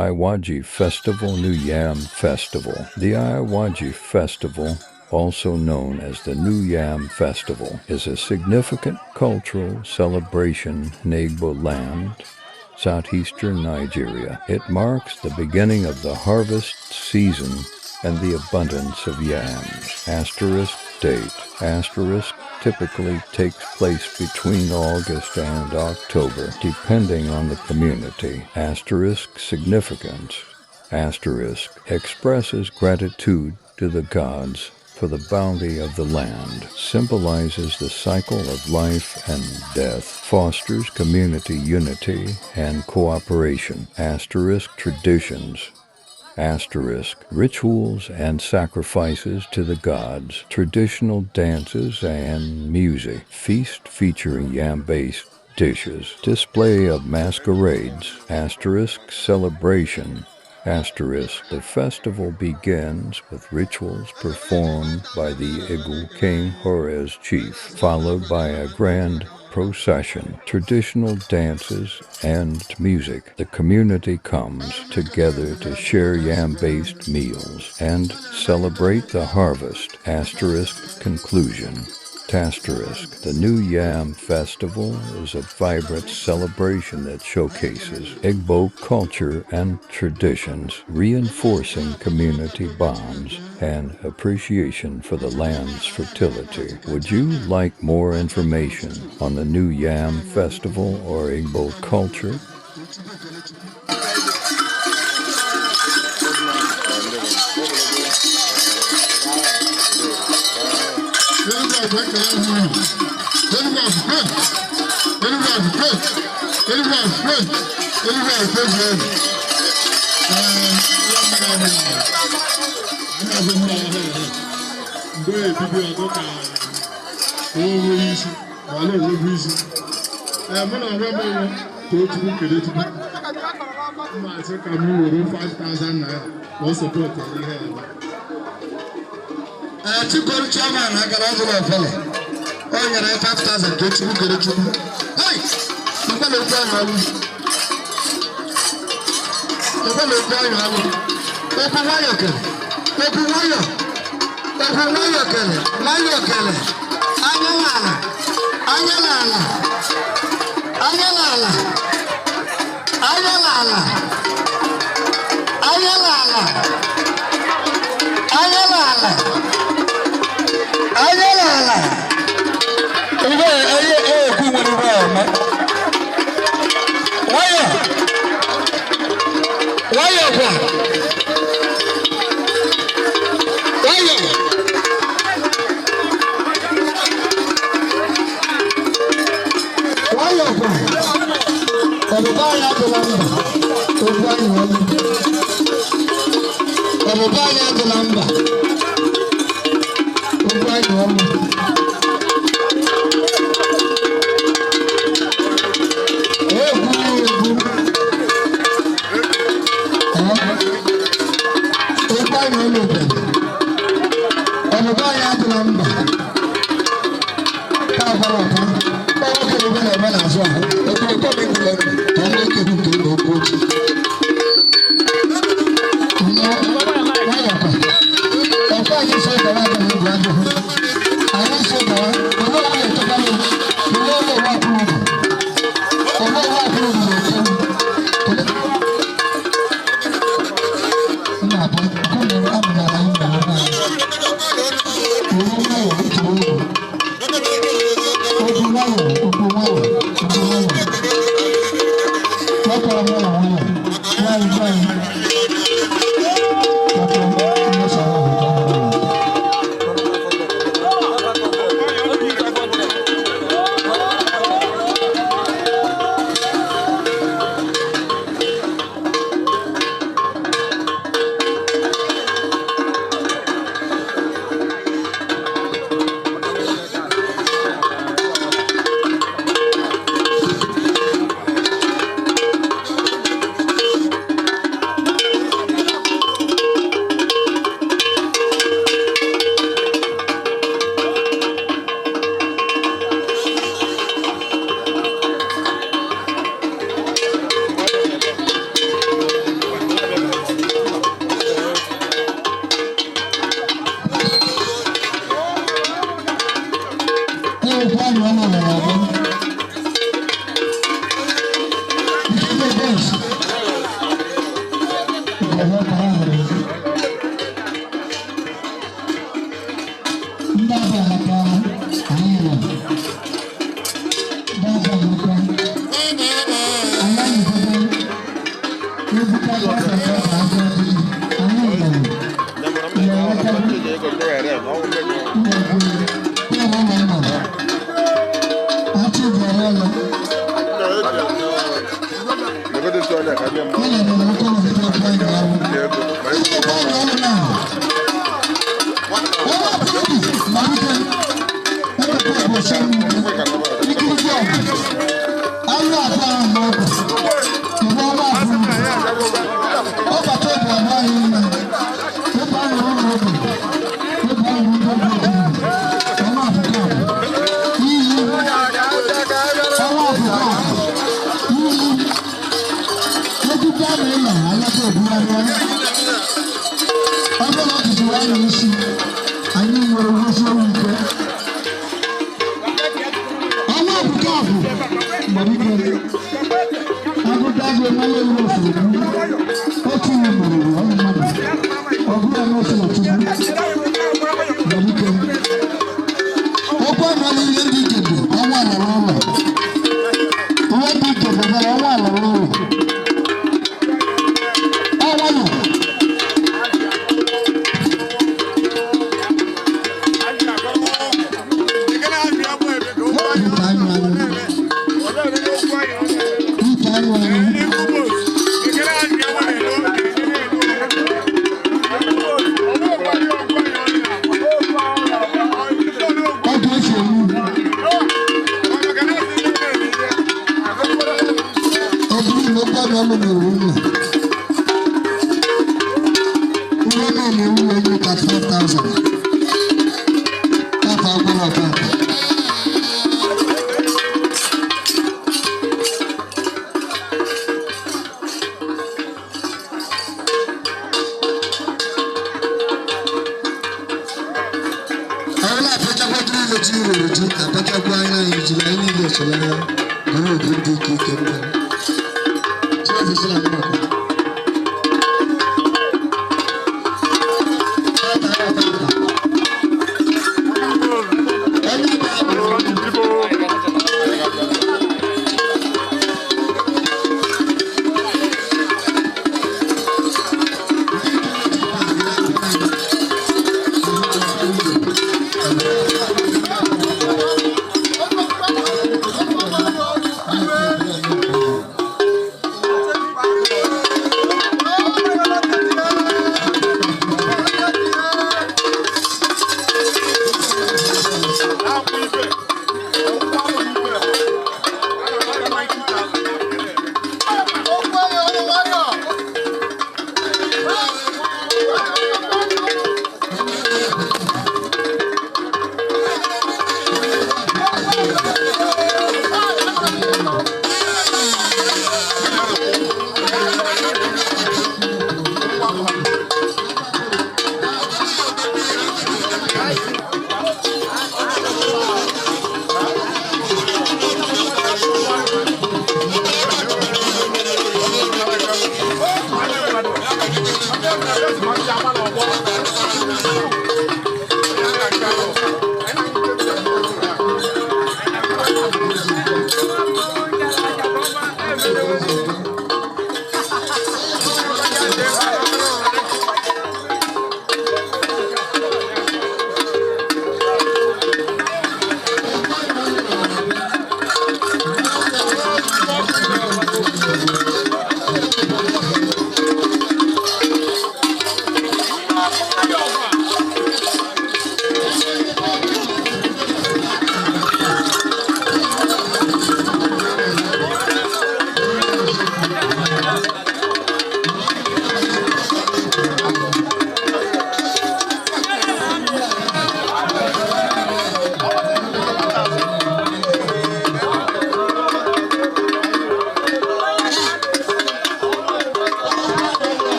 Iwaji Festival, New Yam Festival. The Iwaji Festival, also known as the New Yam Festival, is a significant cultural celebration in Igbo land, southeastern Nigeria. It marks the beginning of the harvest season and the abundance of yams. Date. Typically takes place between August and October, depending on the community. Significance. Expresses gratitude to the gods for the bounty of the land, symbolizes the cycle of life and death, fosters community unity and cooperation. Traditions. Rituals and sacrifices to the gods, traditional dances and music, feast featuring yam-based dishes, display of masquerades, celebration. The festival begins with rituals performed by the Igwe king or as chief, followed by a grand procession, traditional dances, and music. The community comes together to share yam-based meals and celebrate the harvest. Conclusion. The New Yam Festival is a vibrant celebration that showcases Igbo culture and traditions, reinforcing community bonds and appreciation for the land's fertility. Would you like more information on the New Yam Festival or Igbo culture? Chukwu chairman agara ọzọ ọfele o nyere 5,000 ka Chukwu kere Chukwu mkpana okwu ahụ alụ okwu nwayọ kele anya n'ala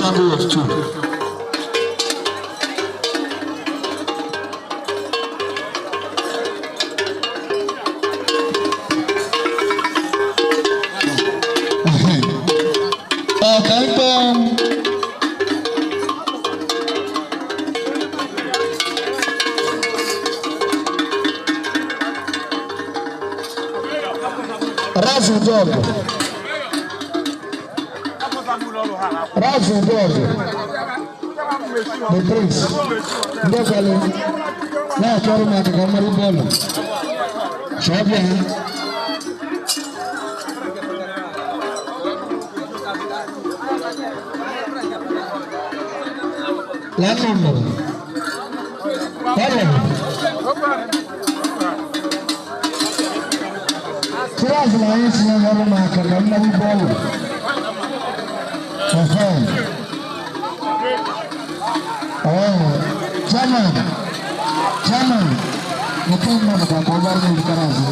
triangle of two. Razu dog. The prince. Ndokale. Na choro na kamari bolo. Shabia. Lano. Hello. Traz lá esse negócio na kamari bolo. Chairman, naomba mtakubali mkarazi.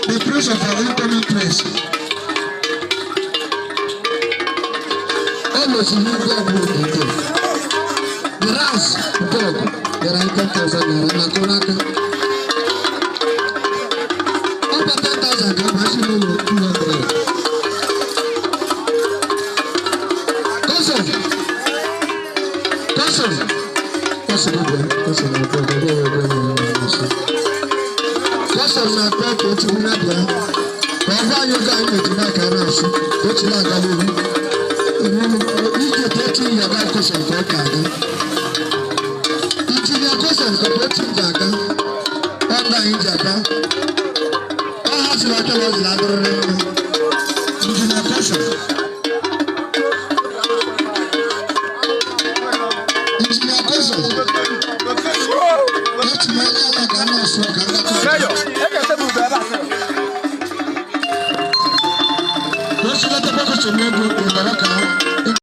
The praise of our incoming praise. Almost in God will be there. The house, God, there are 10,000 naira. Over 10,000, God, I should know 200. Cousin, na talk to me now. Baba, you guys need to make a rush. What's not going to be? You get 13 years old, cousin, for Gaga. It's your cousin for 13 Gaga. Online Japan. I have to tell you that it's your cousin. It's your cousin. Let's make a